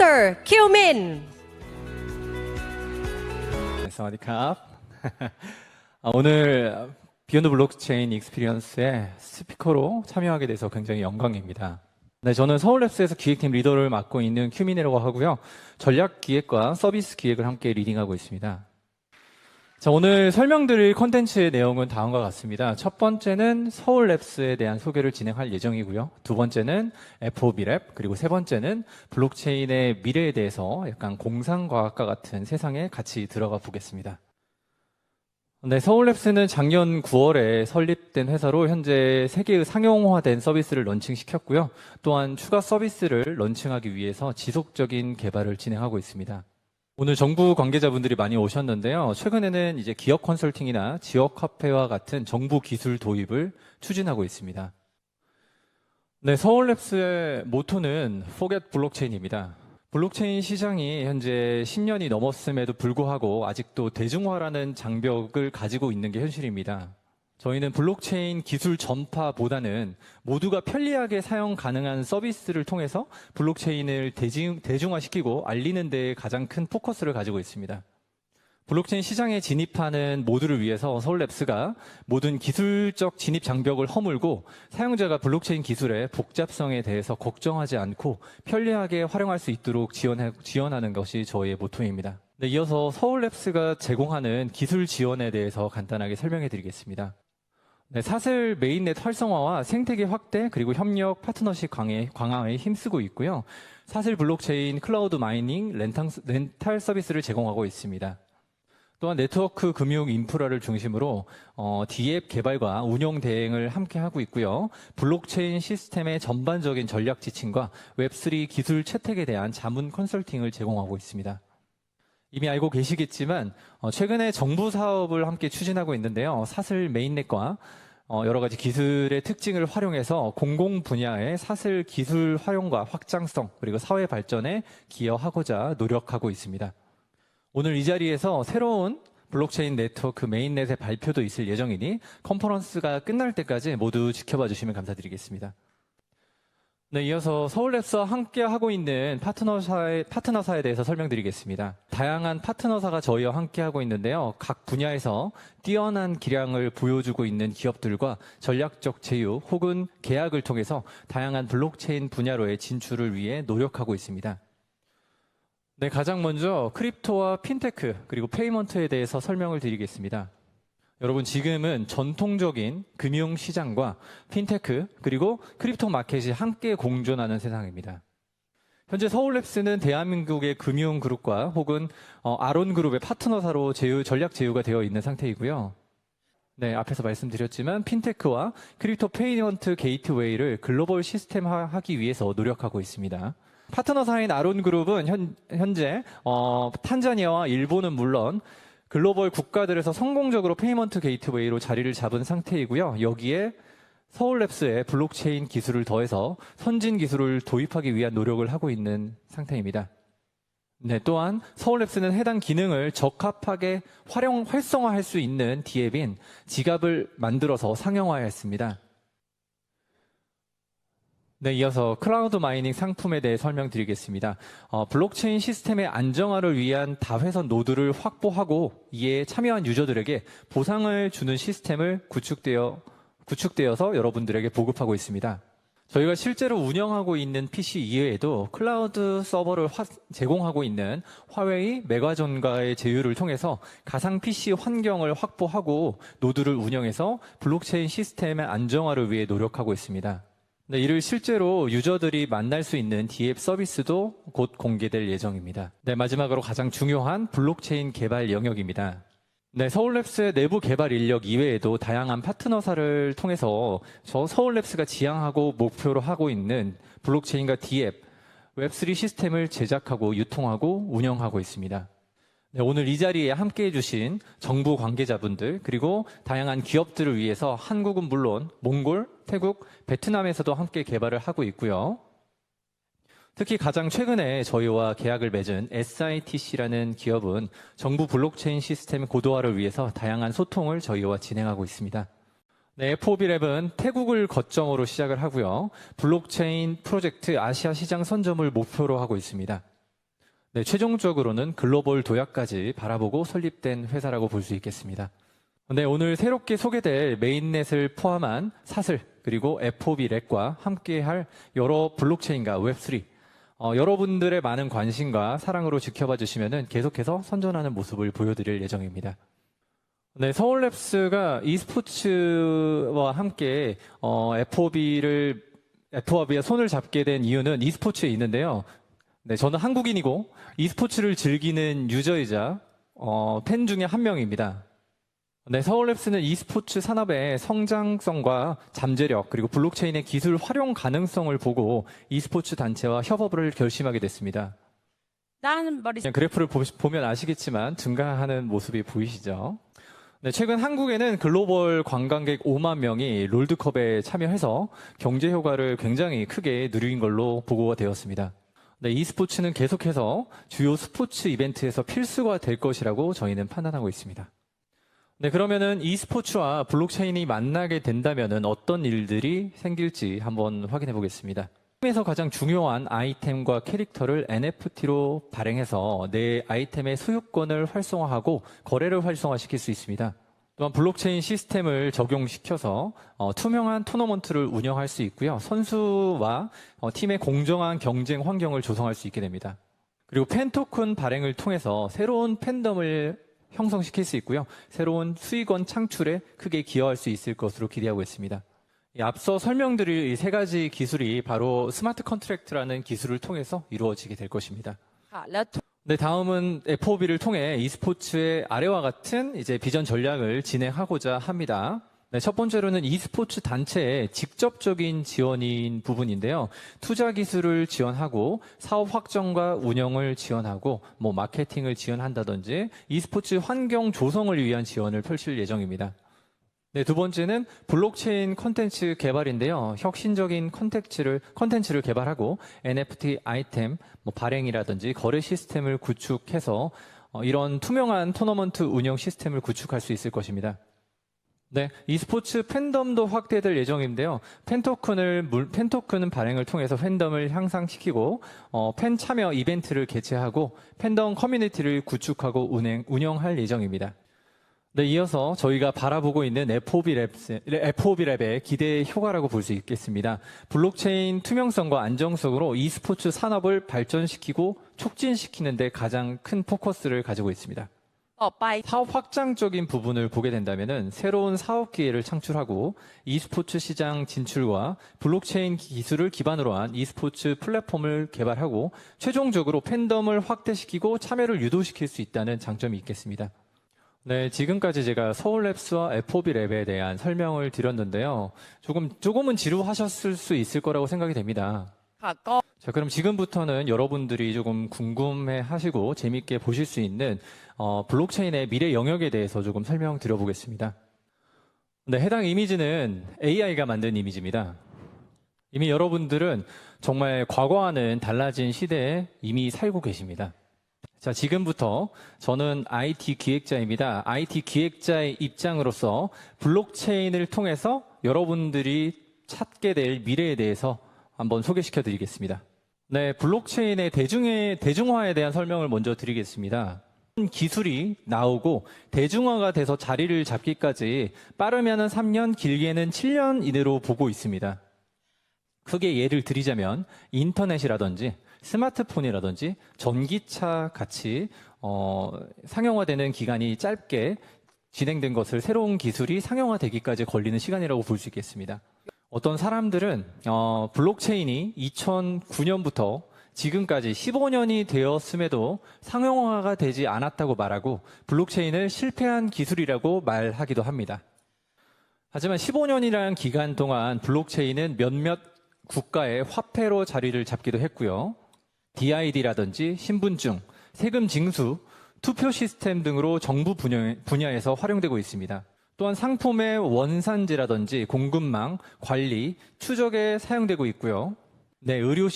Mr. Kyomin. 네, 사와디캅. 오늘 비욘드 블록체인 익스피리언스의 스피커로 참여하게 돼서 굉장히 영광입니다. 네, 저는 서울랩스에서 기획팀 리더를 맡고 있는 큐민이라고 하고요. 전략 기획과 서비스 기획을 함께 리딩하고 있습니다. 자, 오늘 설명드릴 콘텐츠의 내용은 다음과 같습니다. 첫 번째는 서울랩스에 대한 소개를 진행할 예정이고요. 두 번째는 FOB랩, 그리고 세 번째는 블록체인의 미래에 대해서 약간 공상과학과 같은 세상에 같이 들어가 보겠습니다. 네, 서울랩스는 작년 9월에 설립된 회사로 현재 3개의 상용화된 서비스를 런칭시켰고요. 또한 추가 서비스를 런칭하기 위해서 지속적인 개발을 진행하고 있습니다. 오늘 정부 관계자분들이 많이 오셨는데요. 최근에는 이제 기업 컨설팅이나 지역 카페와 같은 정부 기술 도입을 추진하고 있습니다. 네, 서울랩스의 모토는 Forget 블록체인입니다. 블록체인 시장이 현재 10년이 넘었음에도 불구하고 아직도 대중화라는 장벽을 가지고 있는 게 현실입니다. 저희는 블록체인 기술 전파보다는 모두가 편리하게 사용 가능한 서비스를 통해서 블록체인을 대중화시키고 알리는 데 가장 큰 포커스를 가지고 있습니다. 블록체인 시장에 진입하는 모두를 위해서 서울랩스가 모든 기술적 진입 장벽을 허물고 사용자가 블록체인 기술의 복잡성에 대해서 걱정하지 않고 편리하게 활용할 수 있도록 지원하는 것이 저희의 모토입니다. 네, 이어서 서울랩스가 제공하는 기술 지원에 대해서 간단하게 설명해 드리겠습니다. 네, 사슬 메인넷 활성화와 생태계 확대 그리고 협력 파트너십 강화에 힘쓰고 있고요. 사슬 블록체인 클라우드 마이닝 렌탈 서비스를 제공하고 있습니다. 또한 네트워크 금융 인프라를 중심으로 D앱 개발과 운용 대행을 함께 하고 있고요. 블록체인 시스템의 전반적인 전략 지침과 웹3 기술 채택에 대한 자문 컨설팅을 제공하고 있습니다. 이미 알고 계시겠지만 최근에 정부 사업을 함께 추진하고 있는데요. 사슬 메인넷과 여러 가지 기술의 특징을 활용해서 공공 분야의 사슬 기술 활용과 확장성 그리고 사회 발전에 기여하고자 노력하고 있습니다. 오늘 이 자리에서 새로운 블록체인 네트워크 메인넷의 발표도 있을 예정이니 컨퍼런스가 끝날 때까지 모두 지켜봐 주시면 감사드리겠습니다. 네, 이어서 서울랩스와 함께 하고 있는 파트너사에 대해서 설명드리겠습니다. 다양한 파트너사가 저희와 함께 하고 있는데요. 각 분야에서 뛰어난 기량을 보여주고 있는 기업들과 전략적 제휴 혹은 계약을 통해서 다양한 블록체인 분야로의 진출을 위해 노력하고 있습니다. 네, 가장 먼저 크립토와 핀테크 그리고 페이먼트에 대해서 설명을 드리겠습니다. 여러분, 지금은 전통적인 금융시장과 핀테크 그리고 크립토 마켓이 함께 공존하는 세상입니다. 현재 서울랩스는 대한민국의 금융그룹과 혹은 아론그룹의 파트너사로 전략 제휴가 되어 있는 상태이고요. 네, 앞에서 말씀드렸지만 핀테크와 크립토 페이먼트 게이트웨이를 글로벌 시스템화하기 위해서 노력하고 있습니다. 파트너사인 아론그룹은 현재 탄자니아와 일본은 물론 글로벌 국가들에서 성공적으로 페이먼트 게이트웨이로 자리를 잡은 상태이고요. 여기에 서울랩스의 블록체인 기술을 더해서 선진 기술을 도입하기 위한 노력을 하고 있는 상태입니다. 네, 또한 서울랩스는 해당 기능을 적합하게 활성화할 수 있는 D앱인 지갑을 만들어서 상용화했습니다. 네, 이어서 클라우드 마이닝 상품에 대해 설명드리겠습니다. 블록체인 시스템의 안정화를 위한 다회선 노드를 확보하고 이에 참여한 유저들에게 보상을 주는 시스템을 구축되어서 여러분들에게 보급하고 있습니다. 저희가 실제로 운영하고 있는 PC 이외에도 클라우드 서버를 제공하고 있는 화웨이, 메가존과의 제휴를 통해서 가상 PC 환경을 확보하고 노드를 운영해서 블록체인 시스템의 안정화를 위해 노력하고 있습니다. 네, 이를 실제로 유저들이 만날 수 있는 D앱 서비스도 곧 공개될 예정입니다. 네, 마지막으로 가장 중요한 블록체인 개발 영역입니다. 네, 서울랩스의 내부 개발 인력 이외에도 다양한 파트너사를 통해서 서울랩스가 지향하고 목표로 하고 있는 블록체인과 D앱, 웹3 시스템을 제작하고 유통하고 운영하고 있습니다. 네, 오늘 이 자리에 함께해 주신 정부 관계자분들 그리고 다양한 기업들을 위해서 한국은 물론 몽골, 태국, 베트남에서도 함께 개발을 하고 있고요. 특히 가장 최근에 저희와 계약을 맺은 SITC라는 기업은 정부 블록체인 시스템 고도화를 위해서 다양한 소통을 저희와 진행하고 있습니다. 네, FOB랩은 태국을 거점으로 시작을 하고요. 블록체인 프로젝트 아시아 시장 선점을 목표로 하고 있습니다. 네, 최종적으로는 글로벌 도약까지 바라보고 설립된 회사라고 볼 수 있겠습니다. 네, 오늘 새롭게 소개될 메인넷을 포함한 사슬 그리고 FOB 랩과 함께할 여러 블록체인과 웹3 여러분들의 많은 관심과 사랑으로 지켜봐 주시면 계속해서 선전하는 모습을 보여드릴 예정입니다. 네, 서울랩스가 e스포츠와 함께 FOB에 손을 잡게 된 이유는 e스포츠에 있는데요. 네, 저는 한국인이고 e스포츠를 즐기는 유저이자 팬 중에 한 명입니다. 네, 서울랩스는 e스포츠 산업의 성장성과 잠재력 그리고 블록체인의 기술 활용 가능성을 보고 e스포츠 단체와 협업을 결심하게 됐습니다. 그래프를 보면 아시겠지만 증가하는 모습이 보이시죠? 네, 최근 한국에는 글로벌 관광객 5만 명이 롤드컵에 참여해서 경제 효과를 굉장히 크게 누린 걸로 보고가 되었습니다. 네, e스포츠는 계속해서 주요 스포츠 이벤트에서 필수가 될 것이라고 저희는 판단하고 있습니다. 네, 그러면은 e스포츠와 블록체인이 만나게 된다면은 어떤 일들이 생길지 한번 확인해 보겠습니다. 게임에서 가장 중요한 아이템과 캐릭터를 NFT로 발행해서 내 아이템의 소유권을 활성화하고 거래를 활성화시킬 수 있습니다. 또한 블록체인 시스템을 적용시켜서 투명한 토너먼트를 운영할 수 있고요. 선수와 팀의 공정한 경쟁 환경을 조성할 수 있게 됩니다. 그리고 팬 토큰 발행을 통해서 새로운 팬덤을 형성시킬 수 있고요. 새로운 수익원 창출에 크게 기여할 수 있을 것으로 기대하고 있습니다. 앞서 설명드릴 이 세 가지 기술이 바로 스마트 컨트랙트라는 기술을 통해서 이루어지게 될 것입니다. 네, 다음은 FOB를 통해 e스포츠의 아래와 같은 이제 비전 전략을 진행하고자 합니다. 네, 첫 번째로는 e스포츠 단체의 직접적인 지원인 부분인데요. 투자 기술을 지원하고 사업 확정과 운영을 지원하고 마케팅을 지원한다든지 e스포츠 환경 조성을 위한 지원을 펼칠 예정입니다. 네, 두 번째는 블록체인 콘텐츠 개발인데요. 혁신적인 콘텐츠를 개발하고 NFT 아이템 발행이라든지 거래 시스템을 구축해서 이런 투명한 토너먼트 운영 시스템을 구축할 수 있을 것입니다. 네, e스포츠 팬덤도 확대될 예정인데요. 팬토큰은 발행을 통해서 팬덤을 향상시키고 팬 참여 이벤트를 개최하고 팬덤 커뮤니티를 구축하고 운영할 예정입니다. 네, 이어서 저희가 바라보고 있는 FOB 랩의 기대 효과라고 볼 수 있겠습니다. 블록체인 투명성과 안정성으로 e스포츠 산업을 발전시키고 촉진시키는 데 가장 큰 포커스를 가지고 있습니다. 사업 확장적인 부분을 보게 된다면 새로운 사업 기회를 창출하고 e스포츠 시장 진출과 블록체인 기술을 기반으로 한 e스포츠 플랫폼을 개발하고 최종적으로 팬덤을 확대시키고 참여를 유도시킬 수 있다는 장점이 있겠습니다. 네, 지금까지 제가 서울랩스와 FOB 랩에 대한 설명을 드렸는데요. 조금은 지루하셨을 수 있을 거라고 생각이 됩니다. 자, 그럼 지금부터는 여러분들이 조금 궁금해 하시고 재밌게 보실 수 있는 블록체인의 미래 영역에 대해서 조금 설명드려 보겠습니다. 네, 해당 이미지는 AI가 만든 이미지입니다. 이미 여러분들은 정말 과거와는 달라진 시대에 이미 살고 계십니다. 자, 지금부터 저는 IT 기획자입니다. IT 기획자의 입장으로서 블록체인을 통해서 여러분들이 찾게 될 미래에 대해서 한번 소개시켜 드리겠습니다. 네, 블록체인의 대중화에 대한 설명을 먼저 드리겠습니다. 기술이 나오고 대중화가 돼서 자리를 잡기까지 빠르면 3년, 길게는 7년 이내로 보고 있습니다. 크게 예를 드리자면 인터넷이라든지 스마트폰이라든지 전기차 같이 상용화되는 기간이 짧게 진행된 것을 새로운 기술이 상용화되기까지 걸리는 시간이라고 볼 수 있겠습니다. 어떤 사람들은 블록체인이 2009년부터 지금까지 15년이 되었음에도 상용화가 되지 않았다고 말하고 블록체인을 실패한 기술이라고 말하기도 합니다. 하지만 15년이라는 기간 동안 블록체인은 몇몇 국가의 화폐로 자리를 잡기도 했고요. DID라든지 신분증, 세금 징수, 투표 시스템 등으로 정부 분야에서 활용되고 있습니다. 또한 상품의 원산지라든지 공급망, 관리, 추적에 사용되고 있고요. 네, 의료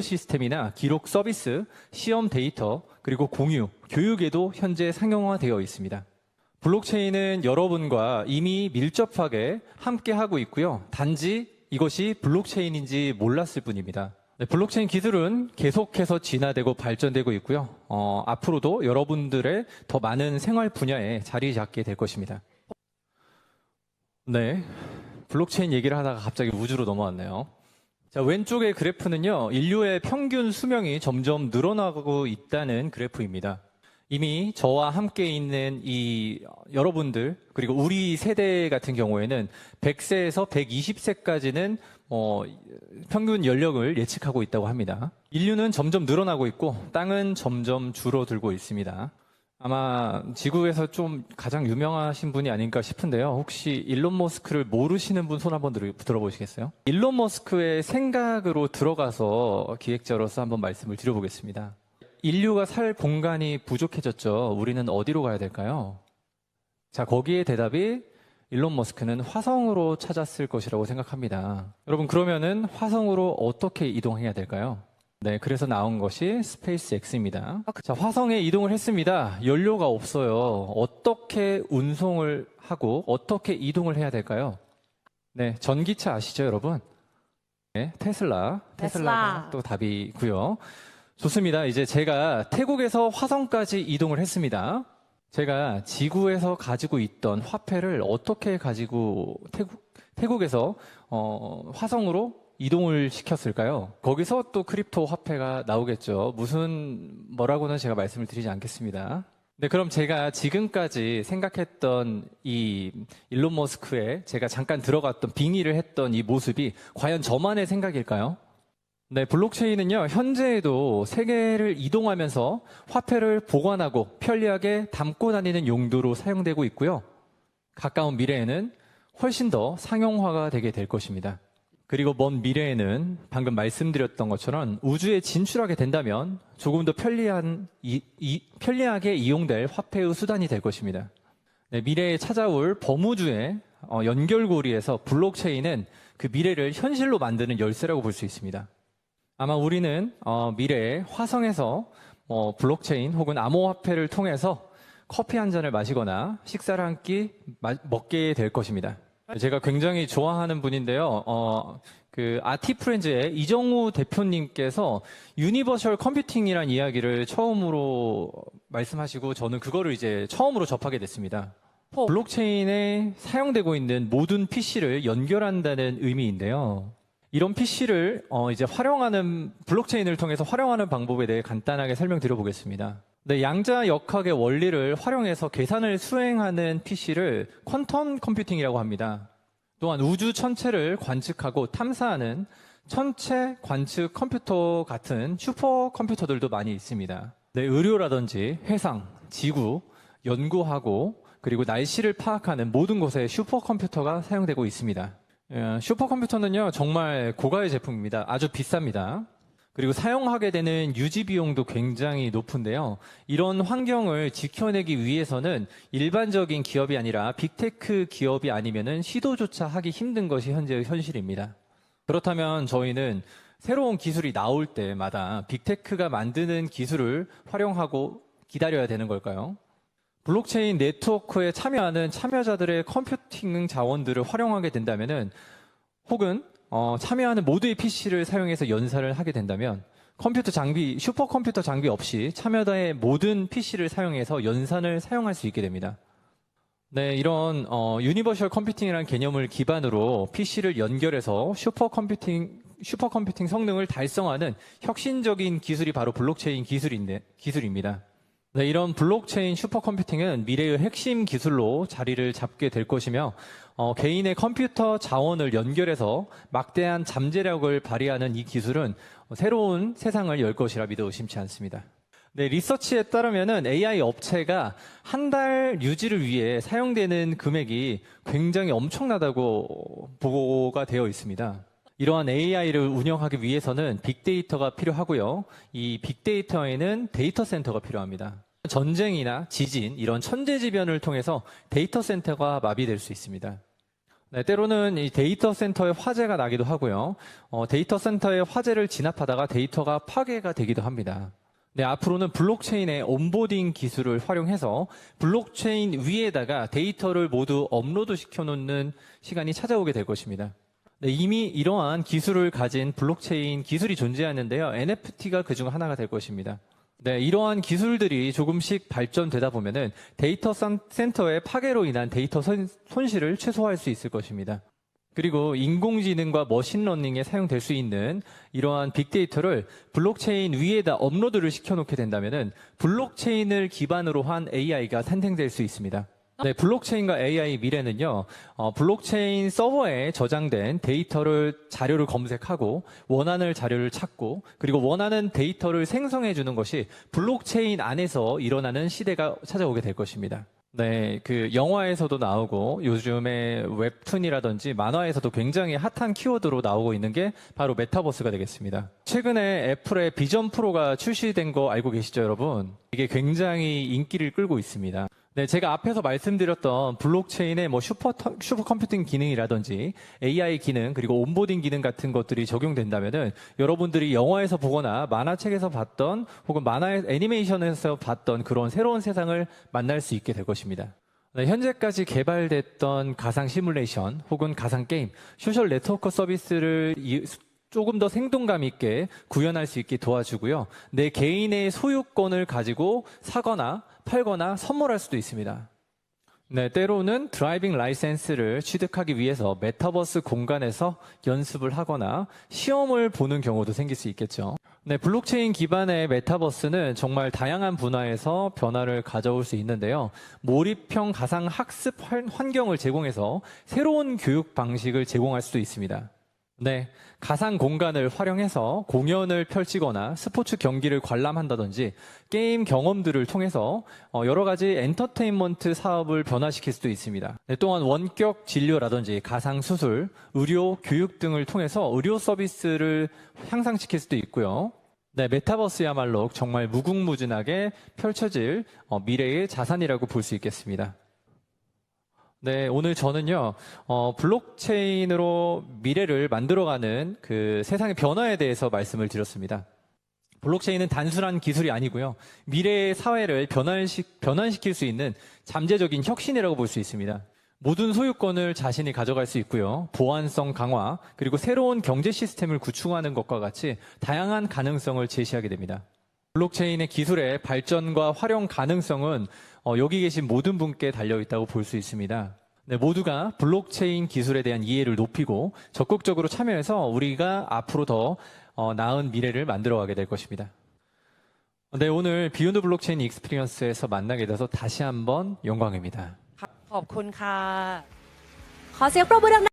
시스템이나 기록 서비스, 시험 데이터, 그리고 공유, 교육에도 현재 상용화되어 있습니다. 블록체인은 여러분과 이미 밀접하게 함께하고 있고요. 단지 이것이 블록체인인지 몰랐을 뿐입니다. 네, 블록체인 기술은 계속해서 진화되고 발전되고 있고요. 앞으로도 여러분들의 더 많은 생활 분야에 자리 잡게 될 것입니다. 네, 블록체인 얘기를 하다가 갑자기 우주로 넘어왔네요. 자, 왼쪽의 그래프는요, 인류의 평균 수명이 점점 늘어나고 있다는 그래프입니다. 이미 저와 함께 있는 여러분들, 그리고 우리 세대 같은 경우에는 100세에서 120세까지는 평균 연령을 예측하고 있다고 합니다. 인류는 점점 늘어나고 있고 땅은 점점 줄어들고 있습니다. 아마 지구에서 좀 가장 유명하신 분이 아닌가 싶은데요. 혹시 일론 머스크를 모르시는 분 손 한번 들어보시겠어요? 일론 머스크의 생각으로 들어가서 기획자로서 한번 말씀을 드려보겠습니다. 인류가 살 공간이 부족해졌죠. 우리는 어디로 가야 될까요? 자, 거기에 대답이 일론 머스크는 화성으로 찾았을 것이라고 생각합니다. 여러분, 그러면은 화성으로 어떻게 이동해야 될까요? 네, 그래서 나온 것이 스페이스 X입니다. 자, 화성에 이동을 했습니다. 연료가 없어요. 어떻게 운송을 하고 어떻게 이동을 해야 될까요? 네, 전기차 아시죠, 여러분? 네, 테슬라가 또 답이고요. 좋습니다. 이제 제가 태국에서 화성까지 이동을 했습니다. 제가 지구에서 가지고 있던 화폐를 어떻게 가지고 태국에서 화성으로 이동을 시켰을까요? 거기서 또 크립토 화폐가 나오겠죠. 뭐라고는 제가 말씀을 드리지 않겠습니다. 네, 그럼 제가 지금까지 생각했던 이 일론 머스크의 제가 잠깐 들어갔던 빙의를 했던 이 모습이 과연 저만의 생각일까요? 네, 블록체인은요, 현재에도 세계를 이동하면서 화폐를 보관하고 편리하게 담고 다니는 용도로 사용되고 있고요. 가까운 미래에는 훨씬 더 상용화가 되게 될 것입니다. 그리고 먼 미래에는 방금 말씀드렸던 것처럼 우주에 진출하게 된다면 조금 더 편리하게 이용될 화폐의 수단이 될 것입니다. 네, 미래에 찾아올 범우주의 연결고리에서 블록체인은 그 미래를 현실로 만드는 열쇠라고 볼 수 있습니다. 아마 우리는 미래에 화성에서 블록체인 혹은 암호화폐를 통해서 커피 한 잔을 마시거나 식사를 한 끼 먹게 될 것입니다. 제가 굉장히 좋아하는 분인데요. 아티프렌즈의 이정우 대표님께서 유니버셜 컴퓨팅이라는 이야기를 처음으로 말씀하시고 저는 그거를 이제 처음으로 접하게 됐습니다. 블록체인에 사용되고 있는 모든 PC를 연결한다는 의미인데요. 이런 PC를 이제 블록체인을 통해서 활용하는 방법에 대해 간단하게 설명드려 보겠습니다. 네, 양자역학의 원리를 활용해서 계산을 수행하는 PC를 퀀텀 컴퓨팅이라고 합니다. 또한 우주 전체를 관측하고 탐사하는 천체 관측 컴퓨터 같은 슈퍼컴퓨터들도 많이 있습니다. 네, 의료라든지 해상, 지구, 연구하고 그리고 날씨를 파악하는 모든 곳에 슈퍼컴퓨터가 사용되고 있습니다. 슈퍼컴퓨터는요, 정말 고가의 제품입니다. 아주 비쌉니다. 그리고 사용하게 되는 유지 비용도 굉장히 높은데요. 이런 환경을 지켜내기 위해서는 일반적인 기업이 아니라 빅테크 기업이 아니면은 시도조차 하기 힘든 것이 현재의 현실입니다. 그렇다면 저희는 새로운 기술이 나올 때마다 빅테크가 만드는 기술을 활용하고 기다려야 되는 걸까요? 블록체인 네트워크에 참여하는 참여자들의 컴퓨팅 자원들을 활용하게 된다면은 혹은 참여하는 모두의 PC를 사용해서 연산을 하게 된다면 슈퍼컴퓨터 장비 없이 참여자의 모든 PC를 사용해서 연산을 사용할 수 있게 됩니다. 네, 이런 유니버셜 컴퓨팅이라는 개념을 기반으로 PC를 연결해서 슈퍼컴퓨팅 성능을 달성하는 혁신적인 기술이 바로 블록체인 기술입니다. 네, 이런 블록체인 슈퍼컴퓨팅은 미래의 핵심 기술로 자리를 잡게 될 것이며 개인의 컴퓨터 자원을 연결해서 막대한 잠재력을 발휘하는 이 기술은 새로운 세상을 열 것이라 믿어 의심치 않습니다. 네, 리서치에 따르면은 AI 업체가 한 달 유지를 위해 사용되는 금액이 굉장히 엄청나다고 보고가 되어 있습니다. 이러한 AI를 운영하기 위해서는 빅데이터가 필요하고요. 이 빅데이터에는 데이터 센터가 필요합니다. 전쟁이나 지진, 이런 천재지변을 통해서 데이터 센터가 마비될 수 있습니다. 네, 때로는 이 데이터 센터에 화재가 나기도 하고요. 데이터 센터에 화재를 진압하다가 데이터가 파괴가 되기도 합니다. 네, 앞으로는 블록체인의 온보딩 기술을 활용해서 블록체인 위에다가 데이터를 모두 업로드 시켜놓는 시간이 찾아오게 될 것입니다. 네, 이미 이러한 기술을 가진 블록체인 기술이 존재하는데요. NFT가 그중 하나가 될 것입니다. 네, 이러한 기술들이 조금씩 발전되다 보면은 데이터 센터의 파괴로 인한 데이터 손실을 최소화할 수 있을 것입니다. 그리고 인공지능과 머신러닝에 사용될 수 있는 이러한 빅데이터를 블록체인 위에다 업로드를 시켜놓게 된다면은 블록체인을 기반으로 한 AI가 탄생될 수 있습니다. 네, 블록체인과 AI 미래는요, 블록체인 서버에 저장된 자료를 검색하고, 원하는 자료를 찾고, 그리고 원하는 데이터를 생성해 주는 것이 블록체인 안에서 일어나는 시대가 찾아오게 될 것입니다. 네, 그 영화에서도 나오고, 요즘에 웹툰이라든지 만화에서도 굉장히 핫한 키워드로 나오고 있는 게 바로 메타버스가 되겠습니다. 최근에 애플의 비전 프로가 출시된 거 알고 계시죠, 여러분? 이게 굉장히 인기를 끌고 있습니다. 네, 제가 앞에서 말씀드렸던 블록체인의 슈퍼컴퓨팅 기능이라든지 AI 기능 그리고 온보딩 기능 같은 것들이 적용된다면은 여러분들이 영화에서 보거나 만화책에서 봤던 혹은 애니메이션에서 봤던 그런 새로운 세상을 만날 수 있게 될 것입니다. 네, 현재까지 개발됐던 가상 시뮬레이션 혹은 가상 게임, 소셜 네트워크 서비스를 조금 더 생동감 있게 구현할 수 있게 도와주고요. 내 개인의 소유권을 가지고 사거나 팔거나 선물할 수도 있습니다. 네, 때로는 드라이빙 라이센스를 취득하기 위해서 메타버스 공간에서 연습을 하거나 시험을 보는 경우도 생길 수 있겠죠. 네, 블록체인 기반의 메타버스는 정말 다양한 분야에서 변화를 가져올 수 있는데요. 몰입형 가상 학습 환경을 제공해서 새로운 교육 방식을 제공할 수도 있습니다. 네, 가상 공간을 활용해서 공연을 펼치거나 스포츠 경기를 관람한다든지 게임 경험들을 통해서 여러 가지 엔터테인먼트 사업을 변화시킬 수도 있습니다. 네, 또한 원격 진료라든지 가상 수술, 의료, 교육 등을 통해서 의료 서비스를 향상시킬 수도 있고요. 네, 메타버스야말로 정말 무궁무진하게 펼쳐질 미래의 자산이라고 볼 수 있겠습니다. 네, 오늘 저는요, 블록체인으로 미래를 만들어가는 그 세상의 변화에 대해서 말씀을 드렸습니다. 블록체인은 단순한 기술이 아니고요, 미래의 사회를 변환시킬 수 있는 잠재적인 혁신이라고 볼 수 있습니다. 모든 소유권을 자신이 가져갈 수 있고요, 보안성 강화, 그리고 새로운 경제 시스템을 구축하는 것과 같이 다양한 가능성을 제시하게 됩니다. 블록체인의 기술의 발전과 활용 가능성은 여기 계신 모든 분께 달려있다고 볼 수 있습니다. 네, 모두가 블록체인 기술에 대한 이해를 높이고 적극적으로 참여해서 우리가 앞으로 더 나은 미래를 만들어가게 될 것입니다. 네, 오늘 비욘드 블록체인 익스피리언스에서 만나게 돼서 다시 한번 영광입니다. ขอบคุณค่ะขอเสียงปรบมือดังๆ